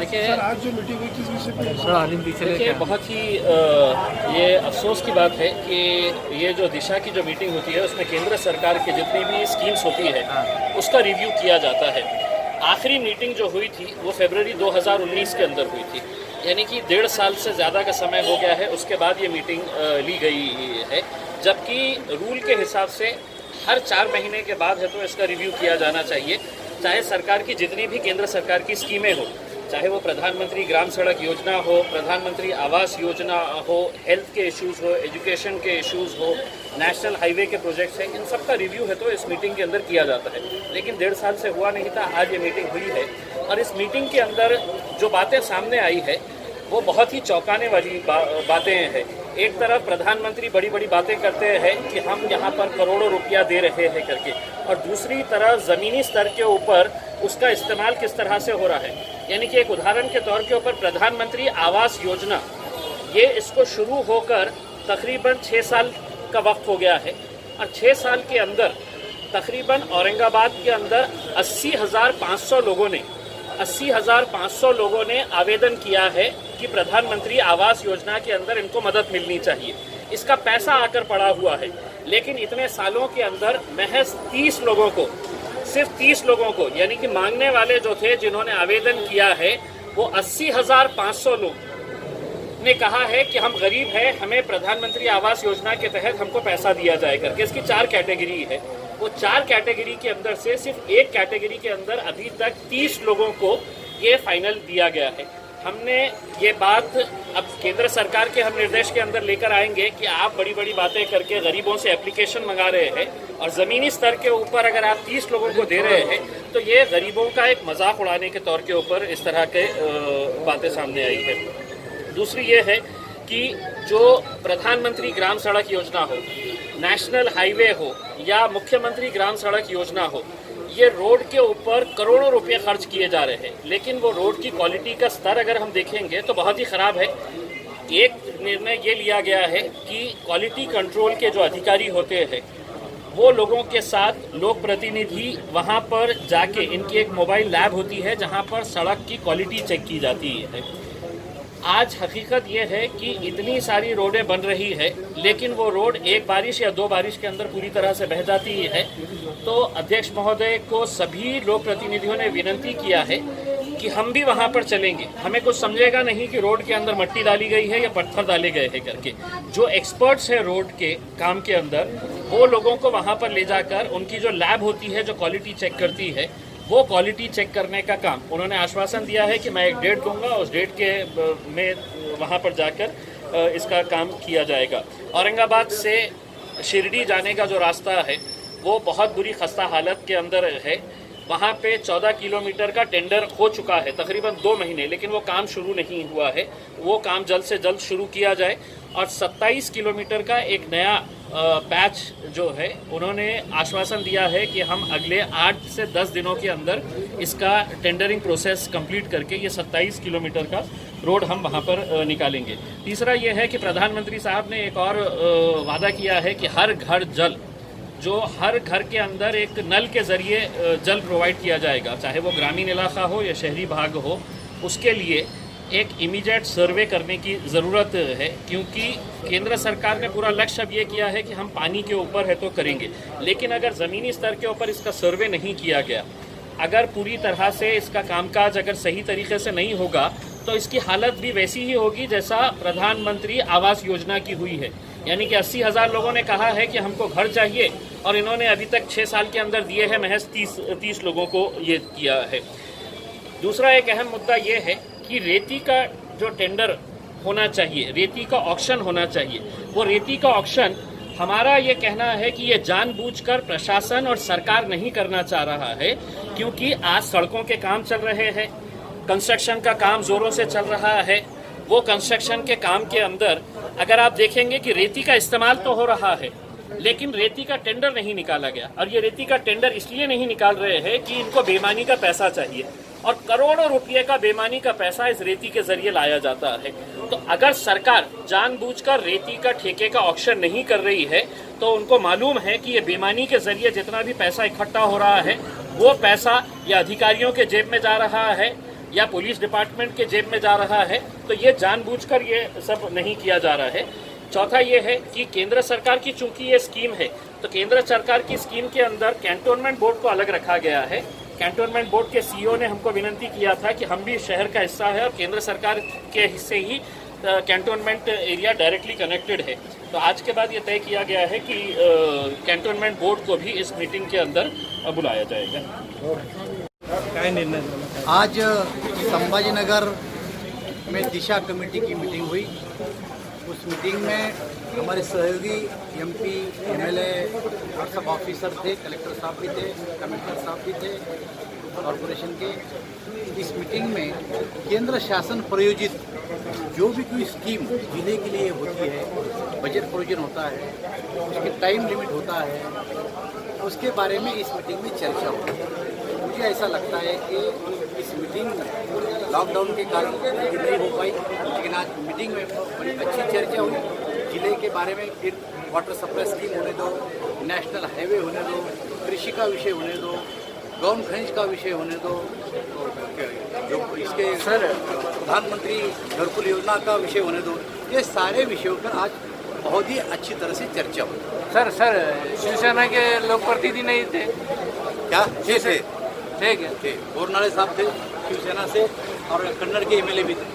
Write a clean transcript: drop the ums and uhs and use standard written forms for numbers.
देखिए सर आज जो मीटिंग हुई किस विषय पे? थोड़ा हालिम पीछे देखिए बहुत ही ये अफसोस की बात है कि ये जो दिशा की जो मीटिंग होती है उसमें केंद्र सरकार की जितनी भी स्कीम्स होती है उसका रिव्यू किया जाता है। आखिरी मीटिंग जो हुई थी वो फरवरी 2019 के अंदर हुई थी, यानी कि 1.5 साल से ज़्यादा का समय हो गया है। उसके बाद ये मीटिंग ली गई है, जबकि रूल के हिसाब से हर 4 महीने के बाद है तो इसका रिव्यू किया जाना चाहिए। चाहे सरकार की जितनी भी केंद्र सरकार की स्कीमें हो, चाहे वो प्रधानमंत्री ग्राम सड़क योजना हो, प्रधानमंत्री आवास योजना हो, हेल्थ के इश्यूज़ हो, एजुकेशन के इश्यूज़ हो, नेशनल हाईवे के प्रोजेक्ट्स हैं, इन सब का रिव्यू है तो इस मीटिंग के अंदर किया जाता है। लेकिन 1.5 साल से हुआ नहीं था, आज ये मीटिंग हुई है और इस मीटिंग के अंदर जो बातें सामने आई है वो बहुत ही चौंकाने वाली बातें हैं। एक तरफ प्रधानमंत्री बड़ी बड़ी बातें करते हैं कि हम यहाँ पर करोड़ों रुपया दे रहे हैं करके, और दूसरी तरफ ज़मीनी स्तर के ऊपर उसका इस्तेमाल किस तरह से हो रहा है। यानी कि एक उदाहरण के तौर के ऊपर प्रधानमंत्री आवास योजना, ये इसको शुरू होकर तकरीबन 6 साल का वक्त हो गया है और 6 साल के अंदर तकरीबन औरंगाबाद के अंदर 80,500 लोगों ने आवेदन किया है कि प्रधानमंत्री आवास योजना के अंदर इनको मदद मिलनी चाहिए। इसका पैसा आकर पड़ा हुआ है, लेकिन इतने सालों के अंदर महज 30 लोगों को, सिर्फ 30 लोगों को, यानी कि मांगने वाले जो थे जिन्होंने आवेदन किया है वो 80,500 लोग ने कहा है कि हम गरीब हैं, हमें प्रधानमंत्री आवास योजना के तहत हमको पैसा दिया जाए करके। इसकी 4 कैटेगरी है, वो 4 कैटेगरी के अंदर से सिर्फ एक कैटेगरी के अंदर अभी तक 30 लोगों को ये फाइनल दिया गया है। हमने ये बात अब केंद्र सरकार के हम निर्देश के अंदर लेकर आएंगे कि आप बड़ी बड़ी बातें करके गरीबों से एप्लीकेशन मंगा रहे हैं और ज़मीनी स्तर के ऊपर अगर आप 30 लोगों को दे रहे हैं तो ये गरीबों का एक मजाक उड़ाने के तौर के ऊपर इस तरह के बातें सामने आई है। दूसरी ये है कि जो प्रधानमंत्री ग्राम सड़क योजना हो, नेशनल हाईवे हो या मुख्यमंत्री ग्राम सड़क योजना हो, ये रोड के ऊपर करोड़ों रुपए खर्च किए जा रहे हैं, लेकिन वो रोड की क्वालिटी का स्तर अगर हम देखेंगे तो बहुत ही ख़राब है। एक निर्णय ये लिया गया है कि क्वालिटी कंट्रोल के जो अधिकारी होते हैं वो लोगों के साथ लोक प्रतिनिधि वहाँ पर जाके, इनकी एक मोबाइल लैब होती है जहाँ पर सड़क की क्वालिटी चेक की जाती है। आज हकीकत ये है कि इतनी सारी रोडें बन रही है, लेकिन वो रोड एक बारिश या 2 बारिश के अंदर पूरी तरह से बह जाती है। तो अध्यक्ष महोदय को सभी लोक प्रतिनिधियों ने विनती किया है कि हम भी वहाँ पर चलेंगे, हमें कुछ समझेगा नहीं कि रोड के अंदर मट्टी डाली गई है या पत्थर डाले गए हैं करके। जो एक्सपर्ट्स हैं रोड के काम के अंदर, वो लोगों को वहाँ पर ले जाकर उनकी जो लैब होती है जो क्वालिटी चेक करती है, वो क्वालिटी चेक करने का काम उन्होंने आश्वासन दिया है कि मैं एक डेट दूंगा, उस डेट के में वहाँ पर जाकर इसका काम किया जाएगा। औरंगाबाद से शिरडी जाने का जो रास्ता है वो बहुत बुरी खस्ता हालत के अंदर है। वहाँ पे 14 किलोमीटर का टेंडर हो चुका है तकरीबन 2 महीने, लेकिन वो काम शुरू नहीं हुआ है। वो काम जल्द से जल्द शुरू किया जाए और 27 किलोमीटर का एक नया पैच जो है उन्होंने आश्वासन दिया है कि हम अगले 8 से 10 दिनों के अंदर इसका टेंडरिंग प्रोसेस कंप्लीट करके ये 27 किलोमीटर का रोड हम वहाँ पर निकालेंगे। तीसरा ये है कि प्रधानमंत्री साहब ने एक और वादा किया है कि हर घर जल, जो हर घर के अंदर एक नल के ज़रिए जल प्रोवाइड किया जाएगा, चाहे वो ग्रामीण इलाका हो या शहरी भाग हो, उसके लिए एक इमीडिएट सर्वे करने की ज़रूरत है। क्योंकि केंद्र सरकार ने पूरा लक्ष्य अब ये किया है कि हम पानी के ऊपर है तो करेंगे, लेकिन अगर ज़मीनी स्तर के ऊपर इसका सर्वे नहीं किया गया, अगर पूरी तरह से इसका कामकाज अगर सही तरीके से नहीं होगा तो इसकी हालत भी वैसी ही होगी जैसा प्रधानमंत्री आवास योजना की हुई है। यानी कि 80,000 लोगों ने कहा है कि हमको घर चाहिए और इन्होंने अभी तक 6 साल के अंदर दिए हैं, महज 30 लोगों को ये किया है। दूसरा एक अहम मुद्दा ये है कि रेती का जो टेंडर होना चाहिए, रेती का ऑक्शन होना चाहिए, वो रेती का ऑक्शन हमारा ये कहना है कि ये जानबूझकर प्रशासन और सरकार नहीं करना चाह रहा है। क्योंकि आज सड़कों के काम चल रहे हैं, कंस्ट्रक्शन का काम ज़ोरों से चल रहा है। वो कंस्ट्रक्शन के काम के अंदर अगर आप देखेंगे कि रेती का इस्तेमाल तो हो रहा है, लेकिन रेती का टेंडर नहीं निकाला गया। और ये रेती का टेंडर इसलिए नहीं निकाल रहे हैं कि इनको बेईमानी का पैसा चाहिए, और करोड़ों रुपये का बेईमानी का पैसा इस रेती के जरिए लाया जाता है। तो अगर सरकार जानबूझकर रेती का ठेके का ऑक्शन नहीं कर रही है तो उनको मालूम है कि ये बेईमानी के जरिए जितना भी पैसा इकट्ठा हो रहा है वो पैसा या अधिकारियों के जेब में जा रहा है या पुलिस डिपार्टमेंट के जेब में जा रहा है, तो ये जानबूझकर ये सब नहीं किया जा रहा है। चौथा ये है कि केंद्र सरकार की चूंकि ये स्कीम है, तो केंद्र सरकार की स्कीम के अंदर कैंटोनमेंट बोर्ड को अलग रखा गया है। कैंटोनमेंट बोर्ड के सीईओ ने हमको विनती किया था कि हम भी शहर का हिस्सा है और केंद्र सरकार के हिस्से ही कैंटोनमेंट एरिया डायरेक्टली कनेक्टेड है। तो आज के बाद ये तय किया गया है कि कैंटोनमेंट बोर्ड को भी इस मीटिंग के अंदर बुलाया जाएगा। आज संभाजीनगर में दिशा कमेटी की मीटिंग हुई। उस मीटिंग में हमारे सहयोगी एमपी, एमएलए और सब ऑफिसर थे, कलेक्टर साहब भी थे, कमिश्नर साहब भी थे कॉरपोरेशन के। इस मीटिंग में केंद्र शासन प्रायोजित जो भी कोई स्कीम जिले के लिए होती है, बजट प्रोविजन होता है, उसके टाइम लिमिट होता है, उसके बारे में इस मीटिंग में चर्चा होती है। मुझे ऐसा लगता है कि इस मीटिंग में लॉकडाउन के कारण नहीं हो पाई, लेकिन आज मीटिंग में बड़ी अच्छी चर्चा हुई। जिले के बारे में फिर वाटर सप्लाई स्कीम होने दो, नेशनल हाईवे होने दो, कृषि का विषय होने दो, गौन खनिज का विषय होने दो, जो इसके प्रधानमंत्री घरकुल योजना का विषय होने दो, ये सारे विषयों पर आज बहुत ही अच्छी तरह से चर्चा हुई। सर शिवसेना के लोग प्रतिनिधि नहीं थे क्या? थे ठीक है। बोरनाले साहब थे शिवसेना से, और कन्नड़ के एमएलए भी थे।